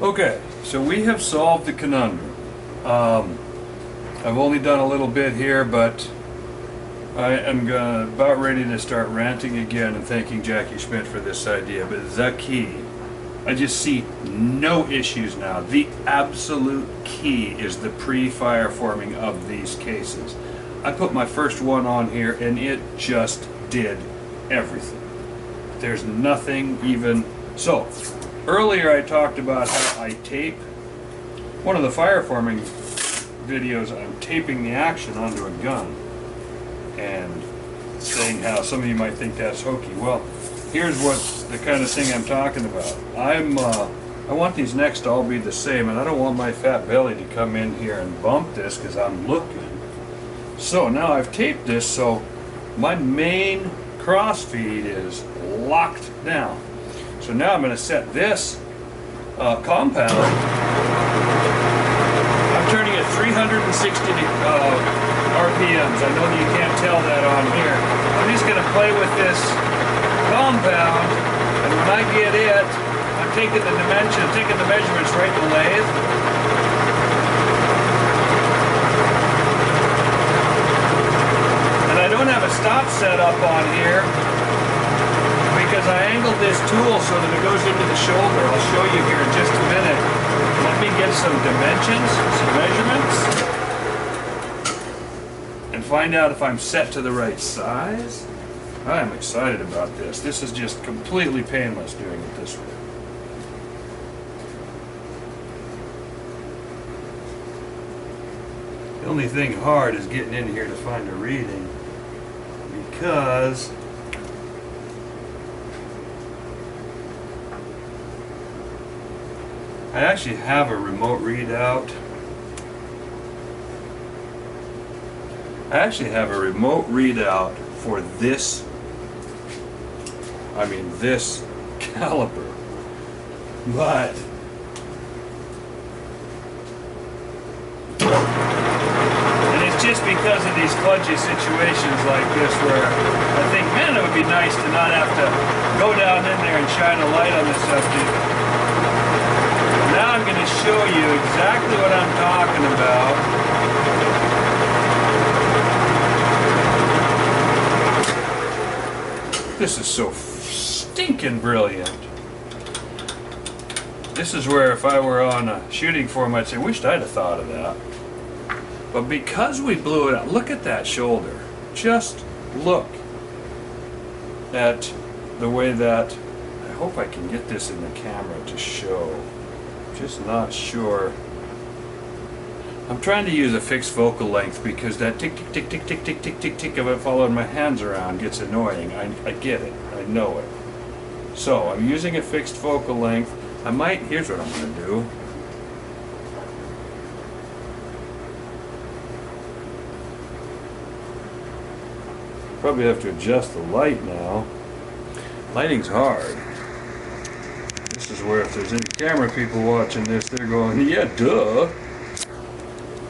Okay, so we have solved the conundrum. I've only done a little bit here, but I am about ready to start ranting again and thanking Jackie Schmidt for this idea. But the key, I just see no issues now. The absolute key is the pre-fire forming of these cases. I put my first one on here and it just did everything. There's nothing even... So, earlier I talked about how I tape. One of the fire forming videos, I'm taping the action onto a gun and saying how some of you might think that's hokey. Well, here's what the kind of thing I'm talking about. I want these necks to all be the same, and I don't want my fat belly to come in here and bump this because I'm looking. So now I've taped this so my main cross feed is locked down. So now I'm going to set this compound. I'm turning it 360 RPMs. I know that you can't tell that on here. I'm just going to play with this compound, and when I get it, I'm taking the dimension, taking the measurements right in the lathe. And I don't have a stop set up on here because I angled this tool so that it goes into the shoulder. I'll show you here in just a minute. Let me get some dimensions, some measurements, and find out if I'm set to the right size. I am excited about this. This is just completely painless doing it this way. The only thing hard is getting in here to find a reading, because I actually have a remote readout. For this, this caliper, but just because of these fudgy situations like this where I think, man, it would be nice to not have to go down in there and shine a light on this subject. Now I'm going to show you exactly what I'm talking about. This is so stinking brilliant. This is where if I were on a shooting forum, I'd say, wished I'd have thought of that. But because we blew it out, look at that shoulder. Just look at the way that, I hope I can get this in the camera to show. Just not sure. I'm trying to use a fixed focal length because that tick, tick, tick, tick, tick, tick, tick, tick, tick of it following my hands around gets annoying. I get it. I know it. So I'm using a fixed focal length. Here's what I'm going to do. Probably have to adjust the light now. Lighting's hard. This is where if there's any camera people watching this, they're going, yeah, duh.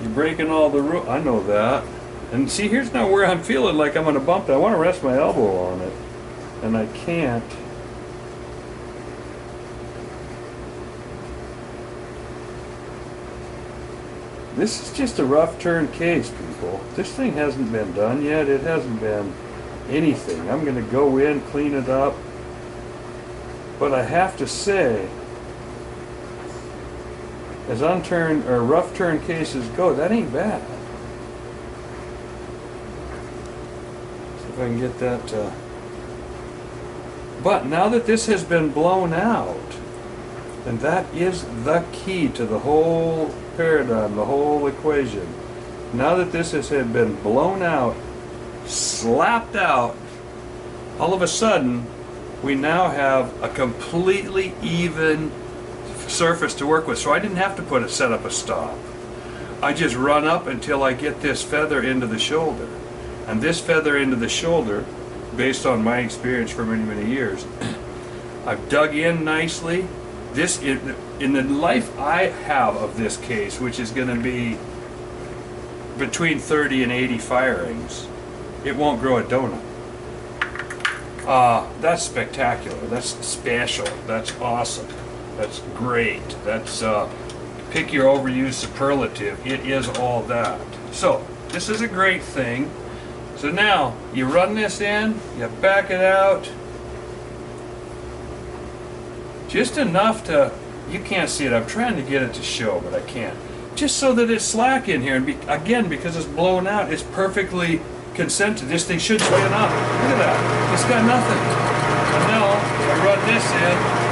You're breaking all the rules. I know that. And see, here's now where I'm feeling like I'm going to bump it. I want to rest my elbow on it. And I can't. This is just a rough turn case, people. This thing hasn't been done yet. It hasn't been anything. I'm going to go in, clean it up. But I have to say, as unturned or rough turn cases go, that ain't bad. See if I can get that. But now that this has been blown out, and that is the key to the whole paradigm, the whole equation. Now that this has been blown out, slapped out, all of a sudden we now have a completely even surface to work with. So I didn't have to set up a stop. I just run up until I get this feather into the shoulder. And this feather into the shoulder, based on my experience for many, many years, I've dug in nicely. This in the life I have of this case, which is going to be between 30 and 80 firings, it won't grow a donut. That's spectacular. That's special. That's awesome. That's great. That's pick your overused superlative. It is all that. So this is a great thing. So now you run this in, you back it out, just enough to, you can't see it, I'm trying to get it to show, but I can't. Just so that it's slack in here, and again, because it's blown out, it's perfectly concentric. This thing should spin up. Look at that, it's got nothing. And now I run this in,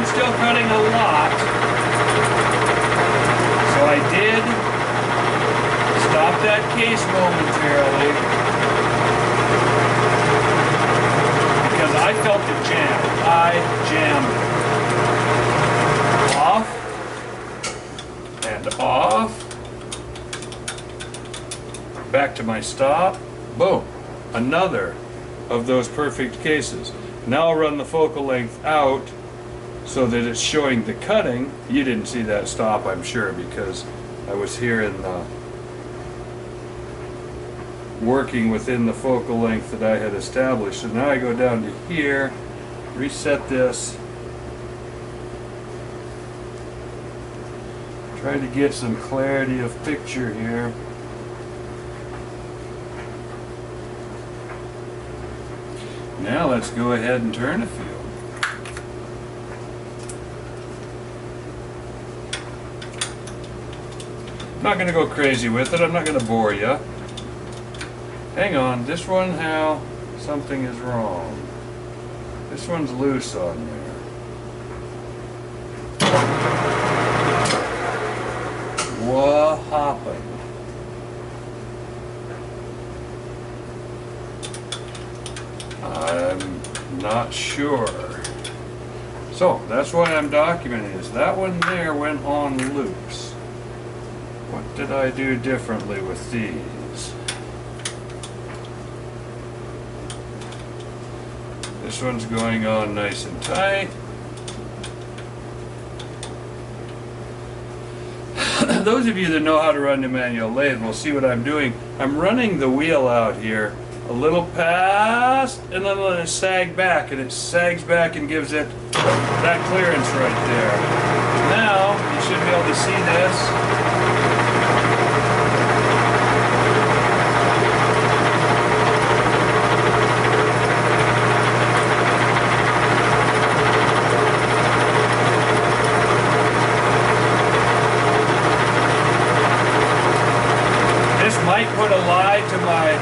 still cutting a lot, so I did stop that case momentarily because I felt it jam. I jammed off and off, back to my stop, boom, another of those perfect cases. Now I'll run the focal length out so that it's showing the cutting. You didn't see that stop, I'm sure, because I was here in the working within the focal length that I had established. So now I go down to here, reset this, try to get some clarity of picture here. Now let's go ahead and turn a few. I'm not going to go crazy with it. I'm not going to bore you. Hang on. This one, how something is wrong. This one's loose on there. What happened? I'm not sure. So that's why I'm documenting this. That one there went on loose. What did I do differently with these? This one's going on nice and tight. Those of you that know how to run the manual lathe will see what I'm doing. I'm running the wheel out here a little past and then let it sag back, and it sags back and gives it that clearance right there. Now you should be able to see this. Might put a lie to my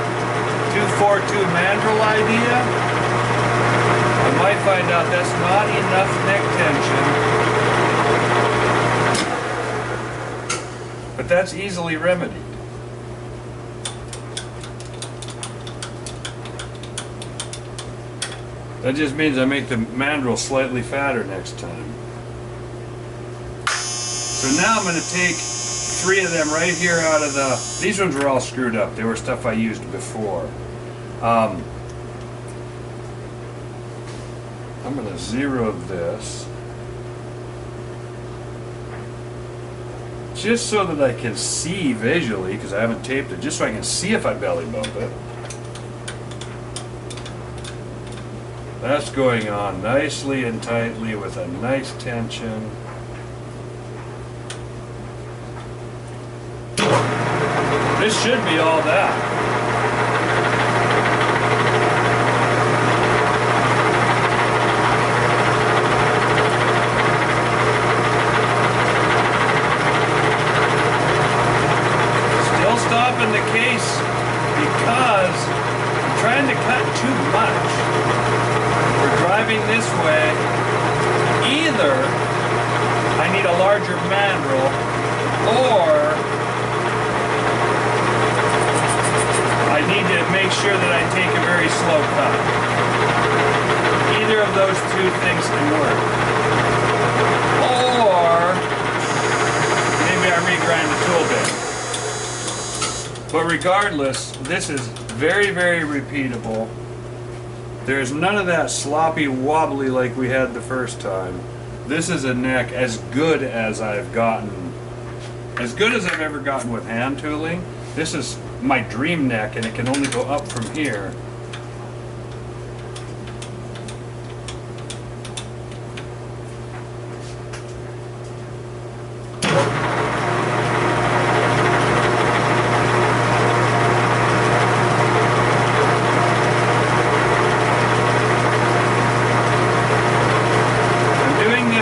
242 mandrel idea. I might find out that's not enough neck tension, but that's easily remedied. That just means I make the mandrel slightly fatter next time. So now I'm going to take 3 of them right here out of the, these ones were all screwed up. They were stuff I used before. I'm going to zero this just so that I can see visually, because I haven't taped it, just so I can see if I belly bump it. That's going on nicely and tightly with a nice tension. This should be all that. Still stopping the case because I'm trying to cut too much. We're driving this way. Either I need a larger mandrel, or I need to make sure that I take a very slow cut. Either of those 2 things can work. Or maybe I regrind the tool bit. But regardless, this is very, very repeatable. There's none of that sloppy wobbly like we had the first time. This is a neck as good as I've gotten, as good as I've ever gotten with hand tooling. This is my dream neck, and it can only go up from here.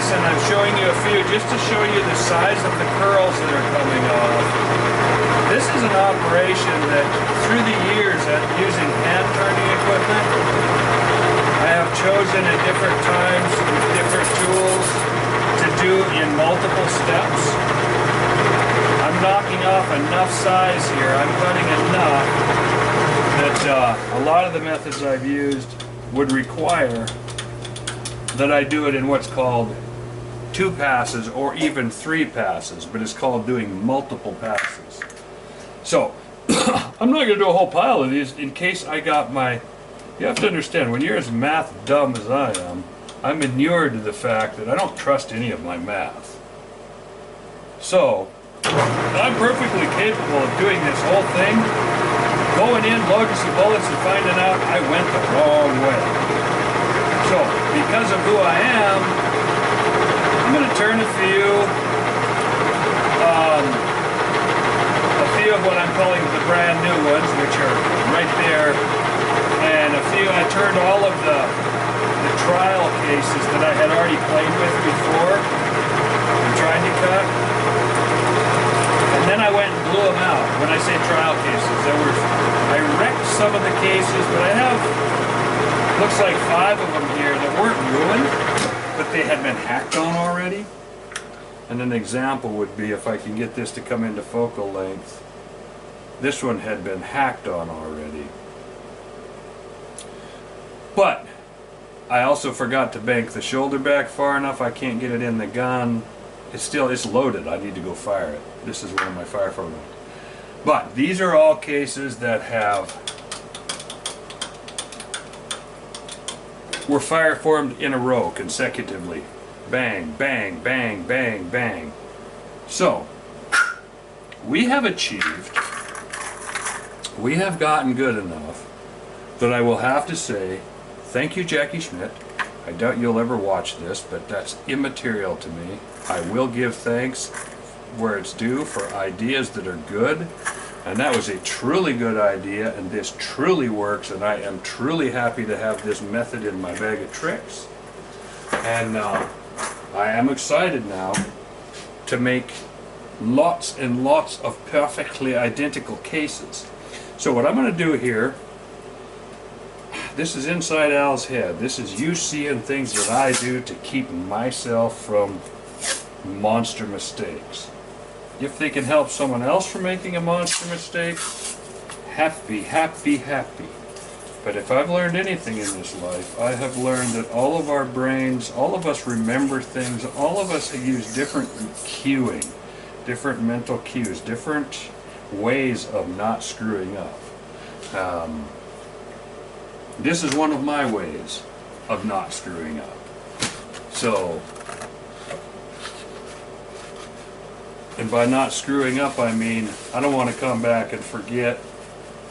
And I'm showing you a few just to show you the size of the curls that are coming off. This is an operation that through the years at using hand turning equipment, I have chosen at different times with different tools to do in multiple steps. I'm knocking off enough size here, I'm cutting enough that a lot of the methods I've used would require that I do it in what's called 2 passes or even 3 passes, but it's called doing multiple passes. So I'm not going to do a whole pile of these in case I got my... You have to understand, when you're as math dumb as I am, I'm inured to the fact that I don't trust any of my math. So I'm perfectly capable of doing this whole thing, going in, loading some bullets and finding out I went the wrong way. So because of who I am, I'm going to turn a few of what I'm calling the brand new ones, which are right there, and a few, I turned all of the trial cases that I had already played with before and tried to cut, and then I went and blew them out. When I say trial cases, I wrecked some of the cases, but I have, looks like 5 of them here that weren't ruined, but they had been hacked on already. And an example would be, if I can get this to come into focal length, this one had been hacked on already. But I also forgot to bank the shoulder back far enough. I can't get it in the gun. It's loaded. I need to go fire it. This is one of my fireform. But these are all cases that were fire formed in a row consecutively. Bang, bang, bang, bang, bang. So, we have gotten good enough that I will have to say, thank you, Jackie Schmidt. I doubt you'll ever watch this, but that's immaterial to me. I will give thanks where it's due for ideas that are good. And that was a truly good idea, and this truly works, and I am truly happy to have this method in my bag of tricks. And I am excited now to make lots and lots of perfectly identical cases. So what I'm going to do here, this is inside Al's head. This is you seeing things that I do to keep myself from monster mistakes. If they can help someone else from making a monster mistake, happy, happy, happy. But if I've learned anything in this life, I have learned that all of our brains, all of us remember things, all of us use different cueing, different mental cues, different ways of not screwing up. This is one of my ways of not screwing up. So, and by not screwing up, I mean, I don't want to come back and forget.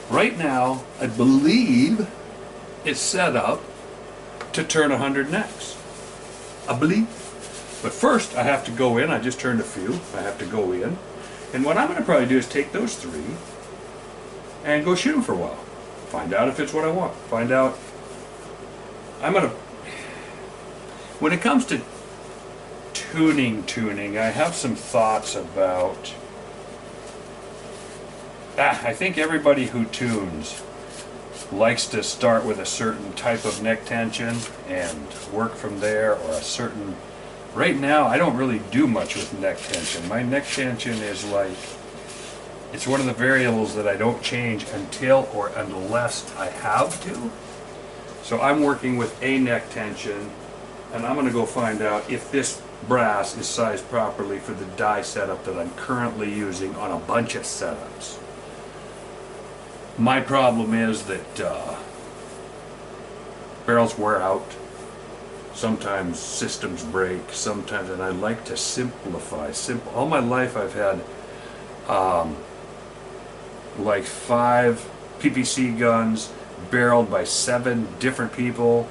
Right now, I believe it's set up to turn 100 necks. I believe. But first, I have to go in. I just turned a few. I have to go in. And what I'm going to probably do is take those 3 and go shoot them for a while. Find out if it's what I want. Find out. I'm going to... When it comes to tuning, I have some thoughts about... I think everybody who tunes likes to start with a certain type of neck tension and work from there, or a certain... Right now, I don't really do much with neck tension. My neck tension is like... It's one of the variables that I don't change until or unless I have to. So I'm working with a neck tension, and I'm going to go find out if this brass is sized properly for the die setup that I'm currently using on a bunch of setups. My problem is that barrels wear out. Sometimes systems break. Sometimes, and I like to simplify. All my life I've had like 5 PPC guns barreled by 7 different people.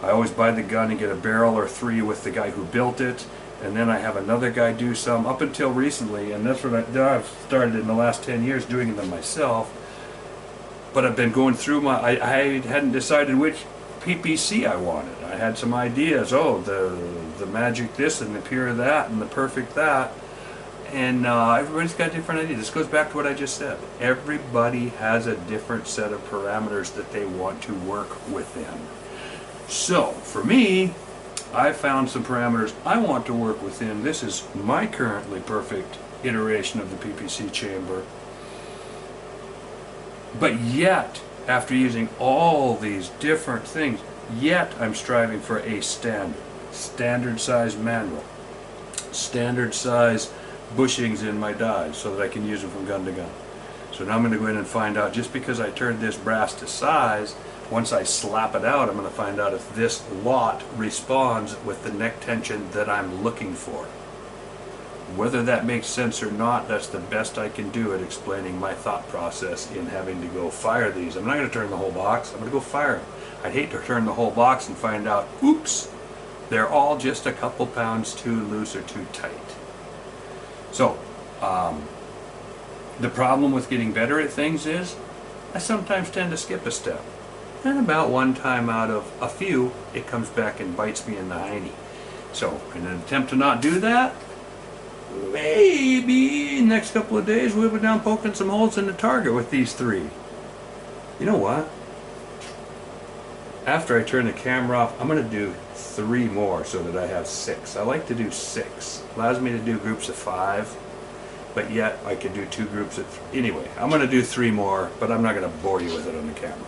I always buy the gun and get a barrel or 3 with the guy who built it, and then I have another guy do some up until recently, and that's what I've started in the last 10 years doing them myself. But I've been going through I hadn't decided which PPC I wanted. I had some ideas, oh, the magic this and the pure that and the perfect that, and everybody's got different ideas. This goes back to what I just said. Everybody has a different set of parameters that they want to work within. So for me, I found some parameters I want to work within. This is my currently perfect iteration of the PPC chamber. But yet, after using all these different things, yet I'm striving for a standard size manual, standard size bushings in my dies so that I can use them from gun to gun. So now I'm going to go in and find out, just because I turned this brass to size, once I slap it out, I'm going to find out if this lot responds with the neck tension that I'm looking for. Whether that makes sense or not, that's the best I can do at explaining my thought process in having to go fire these. I'm not going to turn the whole box, I'm going to go fire them. I'd hate to turn the whole box and find out, oops, they're all just a couple pounds too loose or too tight. So, the problem with getting better at things is, I sometimes tend to skip a step. And about one time out of a few, it comes back and bites me in the hiney. So, in an attempt to not do that, maybe next couple of days we'll be down poking some holes in the target with these 3. You know what? After I turn the camera off, I'm going to do 3 more so that I have 6. I like to do 6. Allows me to do groups of 5, but yet I can do 2 groups of 3. Anyway, I'm going to do 3 more, but I'm not going to bore you with it on the camera.